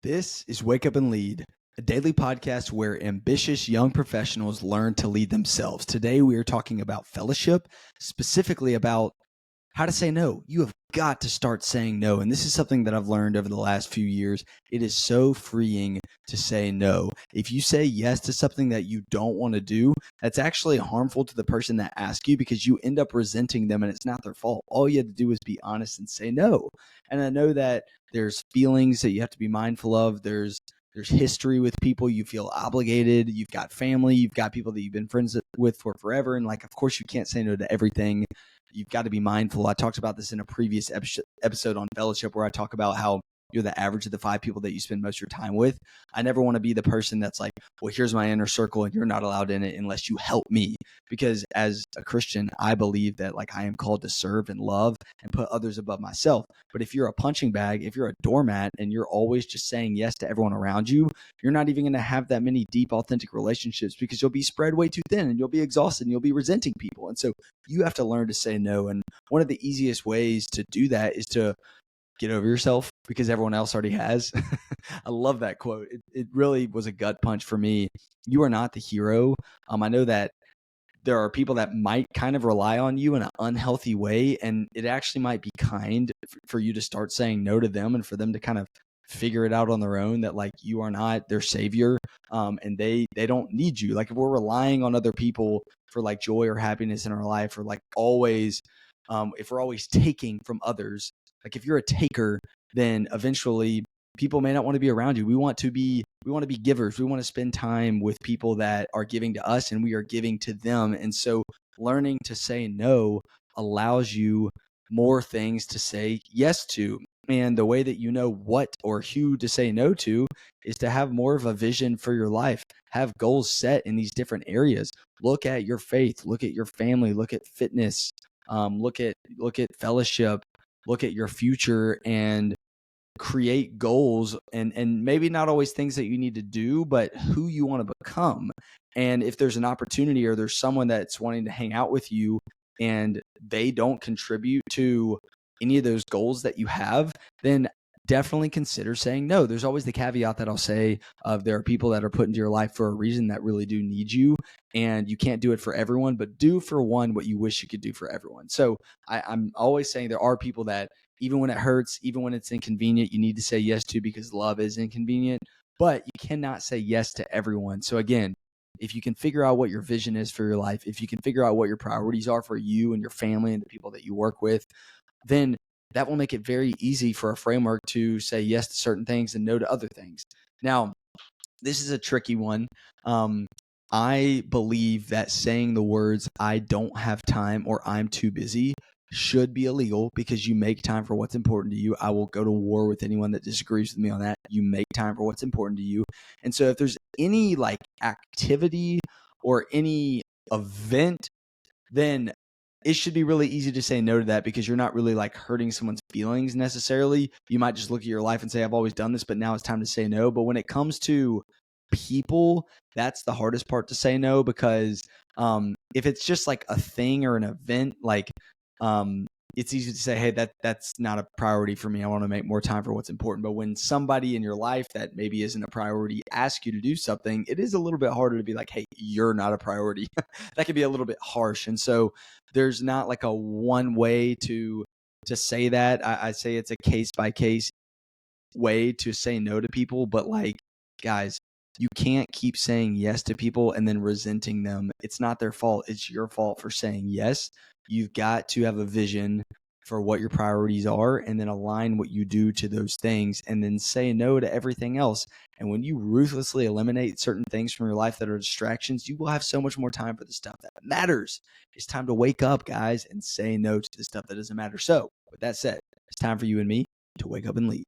This is Wake Up and Lead, a daily podcast where ambitious young professionals learn to lead themselves. Today, we are talking about fellowship, specifically about how to say no. You have got to start saying no. And this is something that I've learned over the last few years. It is so freeing to say no. If you say yes to something that you don't want to do, that's actually harmful to the person that asked you because you end up resenting them and it's not their fault. All you have to do is be honest and say no. And I know that there's feelings that you have to be mindful of. There's history with people. You feel obligated. You've got family. You've got people that you've been friends with for forever. And of course, you can't say no to everything. You've got to be mindful. I talked about this in a previous episode on fellowship where I talk about how you're the average of the 5 people that you spend most of your time with. I never want to be the person that's like, well, here's my inner circle and you're not allowed in it unless you help me. Because as a Christian, I believe that I am called to serve and love and put others above myself. But if you're a punching bag, if you're a doormat and you're always just saying yes to everyone around you, you're not even going to have that many deep, authentic relationships because you'll be spread way too thin and you'll be exhausted and you'll be resenting people. And so you have to learn to say no. And one of the easiest ways to do that is to get over yourself because everyone else already has. I love that quote. It really was a gut punch for me. You are not the hero. I know that there are people that might kind of rely on you in an unhealthy way, and it actually might be kind for you to start saying no to them and for them to kind of figure it out on their own that you are not their savior, and they don't need you. If we're relying on other people for joy or happiness in our life, or always, if we're always taking from others, if you're a taker, then eventually people may not want to be around you. We want to be givers. We want to spend time with people that are giving to us and we are giving to them. And so learning to say no allows you more things to say yes to. And the way that you know what or who to say no to is to have more of a vision for your life, have goals set in these different areas. Look at your faith, look at your family, look at fitness, look at fellowship, look at your future, and create goals and maybe not always things that you need to do, but who you want to become. And if there's an opportunity or there's someone that's wanting to hang out with you and they don't contribute to any of those goals that you have, then definitely consider saying no. There's always the caveat that I'll say of there are people that are put into your life for a reason that really do need you, and you can't do it for everyone, but do for one what you wish you could do for everyone. So I'm always saying there are people that even when it hurts, even when it's inconvenient, you need to say yes to because love is inconvenient, but you cannot say yes to everyone. So again, if you can figure out what your vision is for your life, if you can figure out what your priorities are for you and your family and the people that you work with, then that will make it very easy for a framework to say yes to certain things and no to other things. Now, this is a tricky one. I believe that saying the words, I don't have time or I'm too busy should be illegal because you make time for what's important to you. I will go to war with anyone that disagrees with me on that. You make time for what's important to you. And so if there's any activity or any event, then it should be really easy to say no to that because you're not really hurting someone's feelings necessarily. You might just look at your life and say, I've always done this, but now it's time to say no. But when it comes to people, that's the hardest part to say no because if it's just a thing or an event, it's easy to say, hey, that's not a priority for me. I want to make more time for what's important. But when somebody in your life that maybe isn't a priority asks you to do something, it is a little bit harder to be like, hey, you're not a priority. That can be a little bit harsh. And so there's not a one way to say that. I say it's a case by case way to say no to people. But guys, you can't keep saying yes to people and then resenting them. It's not their fault. It's your fault for saying yes. You've got to have a vision for what your priorities are and then align what you do to those things and then say no to everything else. And when you ruthlessly eliminate certain things from your life that are distractions, you will have so much more time for the stuff that matters. It's time to wake up, guys, and say no to the stuff that doesn't matter. So with that said, it's time for you and me to wake up and lead.